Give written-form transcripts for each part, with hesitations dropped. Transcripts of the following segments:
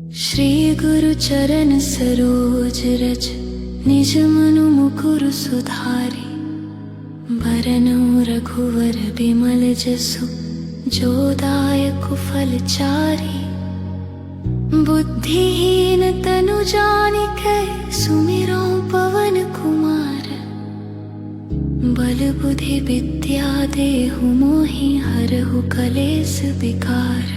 श्री गुरु चरण सरोज रज निज मनु मुकुरु सुधारी। बरनउँ रघुवर बिमल जसु जो दायक फल चारि। बुद्धिहीन तनु जानिकै सुमिरौ पवन कुमार। बल बुद्धि विद्या देहु मोहि हरहु कलेस विकार।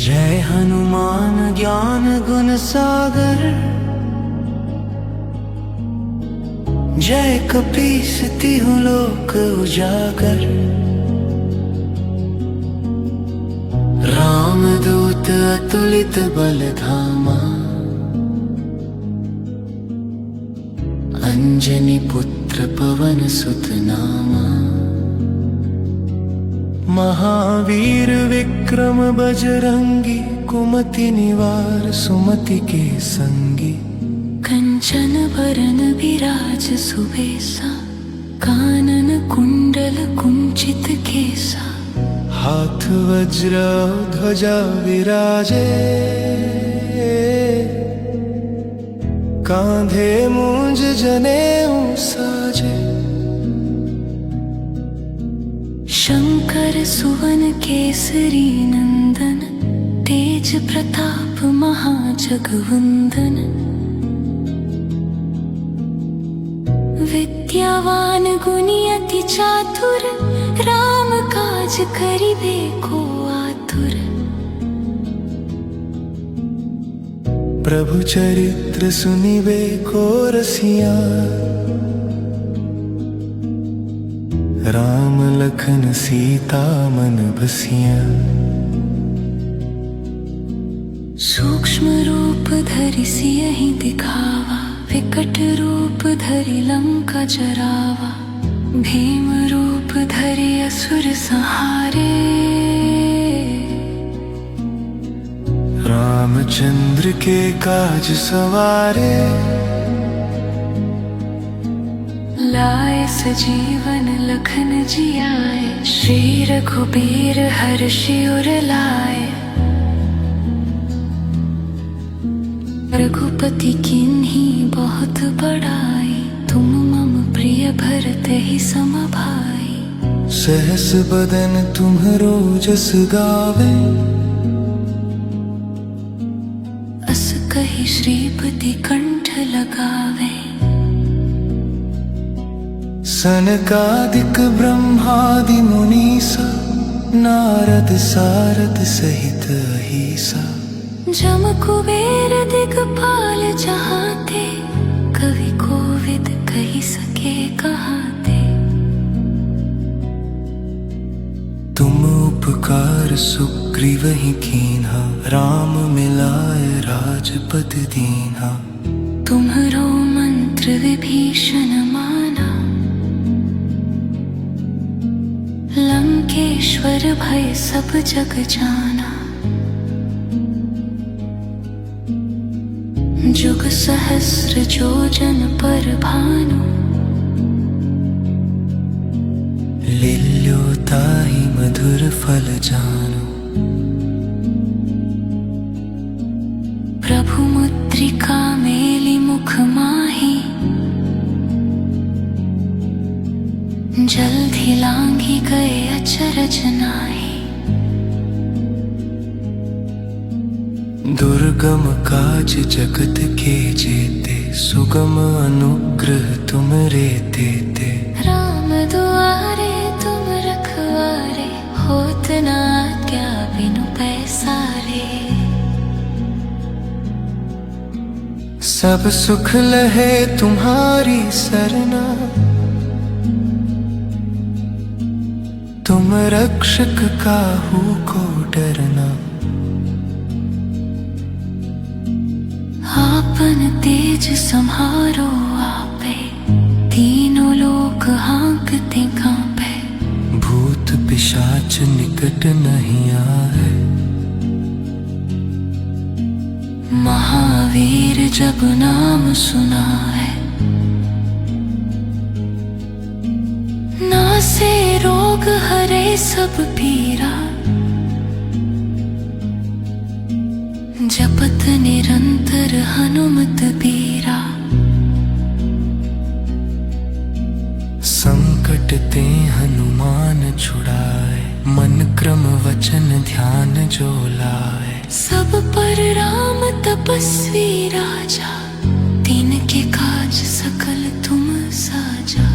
जय हनुमान ज्ञान गुण सागर। जय कपीस तिहुँ लोक उजागर। रामदूत अतुलित बल धामा। अंजनी पुत्र पवन सुत नामा। महावीर विक्रम बजरंगी कुमति निवार सुमति के संगी। कंचन वरन विराज सुबेसा कानन कुंडल कुंचित केसा। हाथ वज्र ध्वजा विराजे कांधे मूंज जनेऊ साजे। शंकर सुवन केसरी नंदन तेज प्रताप महाजगवंदन। विद्यावान गुणी अति चातुर राम काज करिबे को आतुर। प्रभु चरित्र सुनिबे को रसिया। राम लखन सीता मन बसिया। सूक्ष्म रूप धरि सियहि दिखावा। विकट रूप धरि लंका जरावा। भीम रूप धरि असुर संहारे। रामचंद्र के काज सवारे। लाए सजीवन लखन जियाए। श्री रघुबीर हर्षि उर लाए। रघुपति किन्ही बहुत बड़ाई। तुम मम प्रिय भरतहि सम भाई। सहस बदन तुम्हरो जस गावे। अस कहि श्रीपति कंठ लगावे। सनकादिक ब्रह्मादि मुनीसा। नारद सारद सहित अहीसा। जम कुबेर दिगपाल जहाते। कवि कोविद कहि सके कहाते। तुम उपकार सुग्रीवहि कीन्हा। राम मिलाय राजपद दीन्हा। तुम्हरो मंत्र विभीषण माना। लंकेश्वर भय सब जग जाना। जुग सहस्र जोजन पर भानु। लील्यो ताहि मधुर फल जानु। प्रभु मुद्रिका मेलि मुख माहि। जल्दि लांघि गए अचरज नाहि। दुर्गम काज जगत के जेते। सुगम अनुग्रह तुम रे देते। राम दुआरे तुम रखवारे। होत न आज्ञा बिनु पैसारे। सब सुख लहे तुम्हारी सरना। तुम रक्षक काहू को डरना। आपन तेज सम्हारो आपे। तीनों लोक हाँकते कांपे। भूत पिशाच निकट नहीं आए। महावीर जब नाम सुनाए। नासे रोग हरे सब पीरा। संत निरंतर हनुमत बीरा। संकट ते हनुमान छुड़ाए, मन क्रम वचन ध्यान जो लाए। सब पर राम तपस्वी राजा, तिनके काज सकल तुम साजा।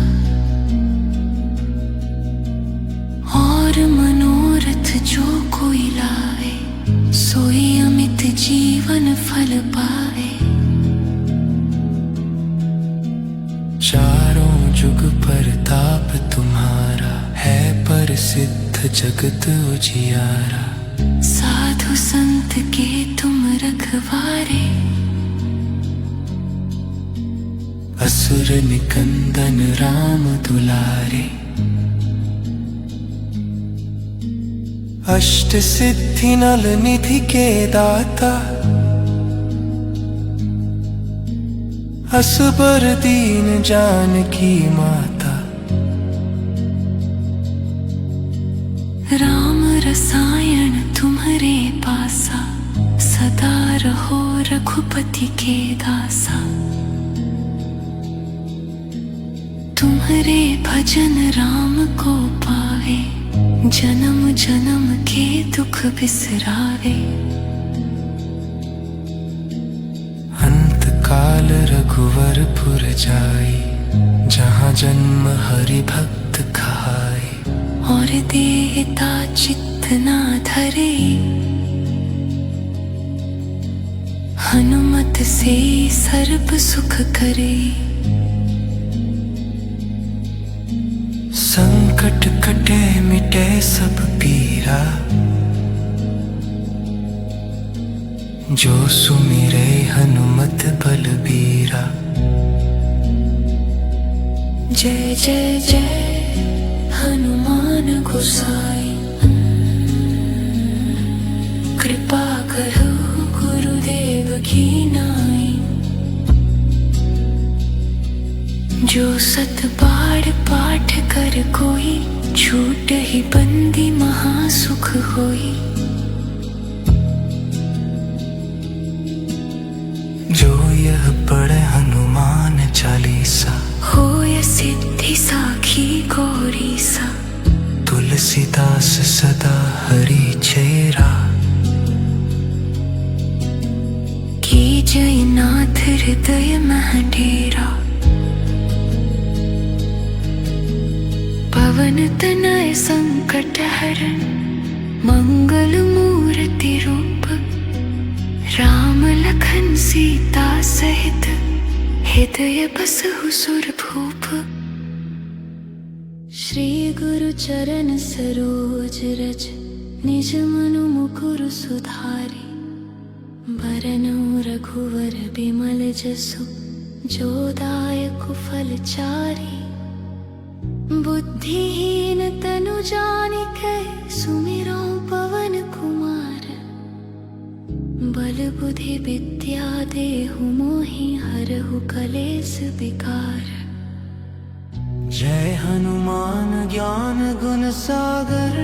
और मनोरथ जो कोई लाए, सोई अमित जीवन फल पाए। चारों जुग परताप तुम्हारा, है प्रसिद्ध जगत उजियारा। साधु संत के तुम रखवारे, असुर निकंदन राम दुलारे। अष्ट सिद्धि नल निधि के दाता, असबर दीन जानकी माता। राम रसायन तुम्हारे पासा, सदा रहो रघुपति के दासा। तुम्हारे भजन राम को पावे, जन्म जन्म के दुख बिसरावे। अंत काल रघुवरपुर जाई, जहाँ जन्म हरि भक्त खाई। और देहता चित्त ना धरे, हनुमत से सर्व सुख करे। संकट कटे मिटे सब पीरा, जो सुमिरे हनुमत बलबीरा। जय जय जय हनुमान गोसाई, कृपा करो गुरुदेव की नाई। जो सत बार पाठ कर कोई, छूट ही बंदी महासुख होई। जो यह पढ़े हनुमान चालीसा, होय सिद्धि साखी गौरी सा। तुलसीदास सदा हरि चेरा। की जय नाथ हृदय मह डेरा। पवन तनय संकट हरण, मंगल मूर्ति रूप। राम लखन सीता सहित, हृदय बसहु सुरभूप। श्री गुरु चरण सरोज रज, निज मनु मुकुर सुधारि। बरनउँ रघुवर बिमल जसु, जो दायक फल चारि। बुद्धिहीन तनु जानिकै, सुमिरौ पवन कुमार। बल बुद्धि विद्या देहु मोहि, हरहु कलेस विकार। जय हनुमान ज्ञान गुण सागर,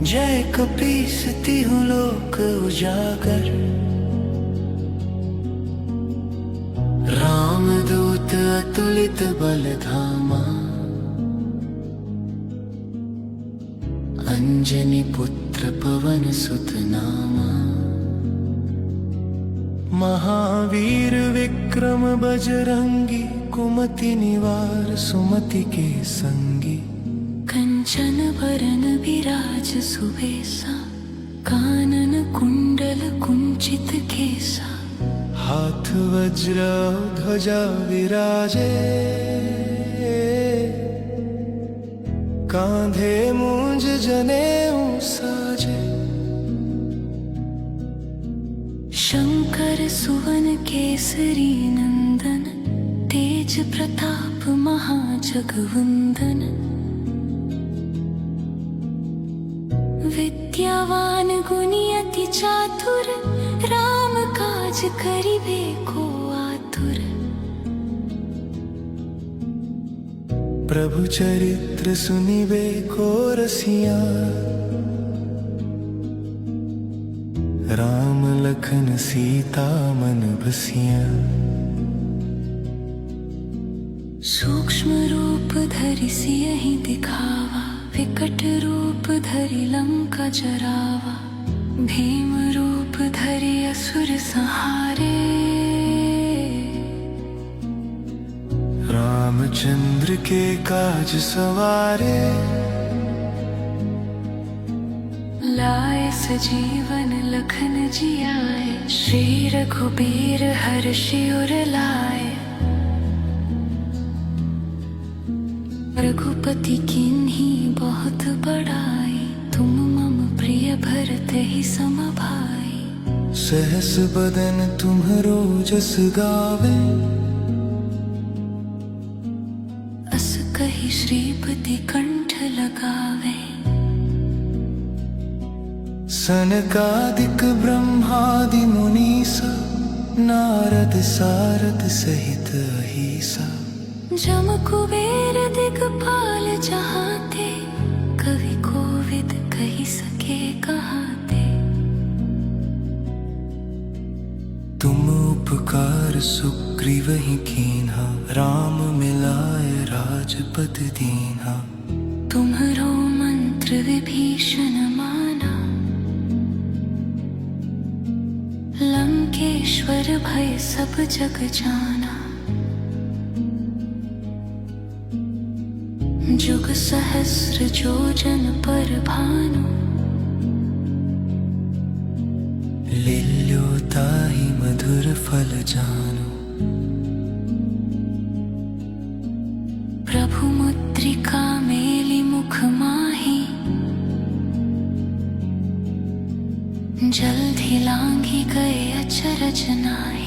जय कपीस तिहुँ लोक उजागर। रामदूत अतुलित बल धामा, अंजनी पुत्र पवन सुत नामा। महावीर विक्रम बजरंगी, कुमति निवार सुमति के संगी। कंचन वरन विराज सुबेसा, कानन कुंडल कुंचित केसा। हाथ वज्र ध्वजा विराजे, कांधे मूंज जनेऊ साजे। शंकर सुवन केसरी नंदन, तेज प्रताप महाजगवंदन। विद्यावान गुणी अति चातुर, राम काज करिबे को आतुर। प्रभु चरित्र सुनिबे को रसिया, लखन सीता मन बसिया। सूक्ष्म रूप धरि सियहि दिखावा, विकट रूप धरि लंका जरावा। भीम रूप धरि असुर संहारे, रामचंद्र के काज सवारे। लाए सजीवन लखन जियाए, श्री रघुबीर हर्षि उर लाए। रघुपति किन्ही बहुत बड़ाई, तुम मम प्रिय भरत ही सम भाई। सहस बदन तुम्हरो जस गावे, अस कहि श्रीपति कंठ लगावे। सनकादिक ब्रह्मादि मुनीसा, नारद सारद सहित अहीसा। जम कुबेर दिगपाल जहाते, कवि कोविद कहि सके कहाते। तुम उपकार सुग्रीवहि कीन्हा, राम मिलाए राजपद दीन्हा। तुम्हरो मंत्र विभीषण माना, लंकेश्वर भय सब जग जाना। जुग सहस्र जोजन पर भानु, लील्यो ताहि मधुर फल जानु। प्रभु मुद्रिका मेलि मुख माहि, जल्दि लांघि गए अचरज नाहि।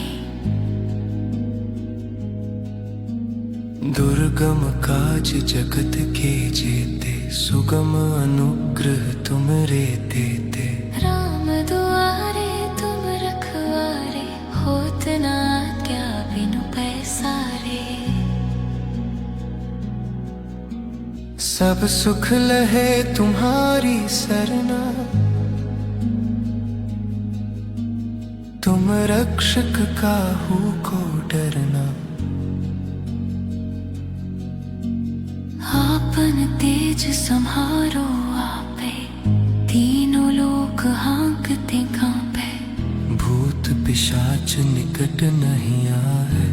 दुर्गम काज जगत के जेते, सुगम अनुग्रह तुमरे देते। राम दुआरे तुम रखवारे, होत न आज्ञा बिनु पैसारे। सब सुख लहे तुम्हारी सरना, तुम रक्षक काहू को डरना। आपन तेज सम्हारो आपे, तीनों लोक हाँकते कांपे। भूत पिशाच निकट नहीं आए,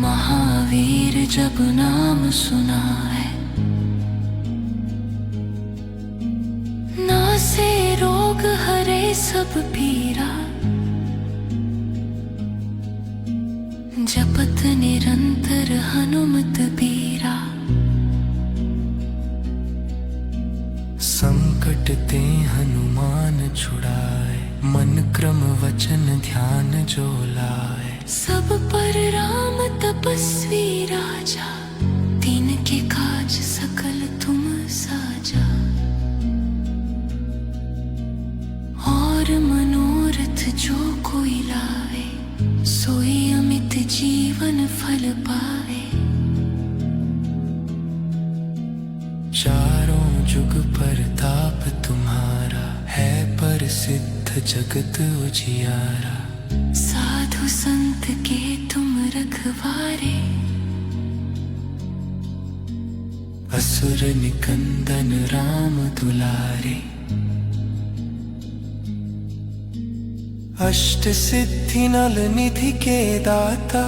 महावीर जब नाम सुनाए। नासे रोग हरे सब पीरा, जपत निरंतर हनुमत बीरा। संकट ते हनुमान छुड़ाए, मन क्रम वचन ध्यान जो लाए। सब पर राम तपस्वी राजा, तिनके काज सकल तुम साजा। और मनोरथ जो कोई लावे, सोई अमित जीवन फल पावे। चारों जुग परताप तुम्हारा, है प्रसिद्ध जगत उजियारा। साधु संत के तुम रखवारे, असुर निकंदन राम दुलारे। अष्ट सिद्धि नल निधि के दाता,